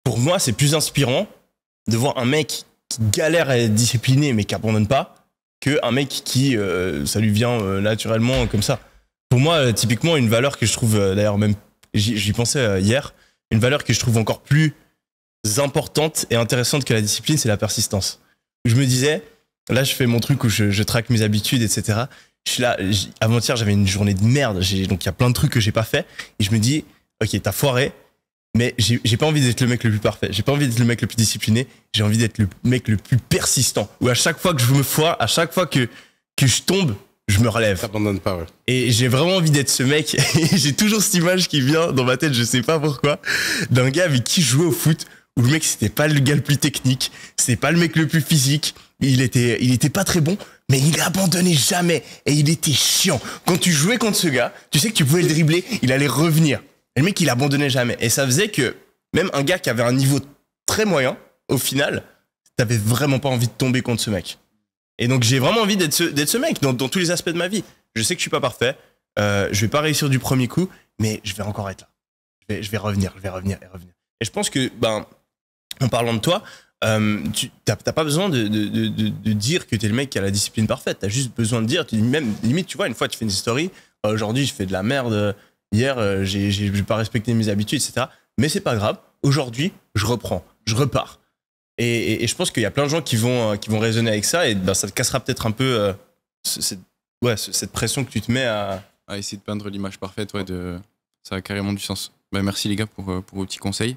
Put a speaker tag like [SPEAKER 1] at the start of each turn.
[SPEAKER 1] pour moi, c'est plus inspirant de voir un mec qui galère à être discipliné mais qui abandonne pas qu'un mec qui, ça lui vient naturellement comme ça. Pour moi, typiquement, une valeur que je trouve, d'ailleurs même, j'y pensais hier, une valeur que je trouve encore plus importante et intéressante que la discipline, c'est la persistance. Je me disais, là je fais mon truc où je traque mes habitudes, etc. Je suis là, avant-hier j'avais une journée de merde, donc il y a plein de trucs que j'ai pas fait, et je me dis, ok, t'as foiré, mais j'ai pas envie d'être le mec le plus parfait, j'ai pas envie d'être le mec le plus discipliné, j'ai envie d'être le mec le plus persistant, où à chaque fois que je me foire, à chaque fois que je tombe, je me relève.
[SPEAKER 2] T'abandonnes pas, ouais.
[SPEAKER 1] Et j'ai vraiment envie d'être ce mec, et j'ai toujours cette image qui vient dans ma tête, je sais pas pourquoi, d'un gars avec qui je jouais au foot, où le mec c'était pas le gars le plus technique, c'était pas le mec le plus physique, il était pas très bon, mais il abandonnait jamais, et il était chiant. Quand tu jouais contre ce gars, tu sais que tu pouvais le dribbler, il allait revenir. Et le mec, il abandonnait jamais. Et ça faisait que même un gars qui avait un niveau très moyen, au final, t'avais vraiment pas envie de tomber contre ce mec. Et donc j'ai vraiment envie d'être ce mec dans tous les aspects de ma vie. Je sais que je suis pas parfait, je vais pas réussir du premier coup, mais je vais encore être là. Je vais revenir. Et je pense que, en parlant de toi, tu t'as pas besoin de dire que t'es le mec qui a la discipline parfaite. T'as juste besoin de dire, même limite, tu vois, une fois tu fais une story, aujourd'hui je fais de la merde, hier j'ai pas respecté mes habitudes, etc. Mais c'est pas grave. Aujourd'hui, je reprends, je repars. Et je pense qu'il y a plein de gens qui vont raisonner avec ça, et ça te cassera peut-être un peu cette pression que tu te mets à
[SPEAKER 3] essayer de peindre l'image parfaite, ça a carrément du sens. Merci les gars pour vos petits conseils.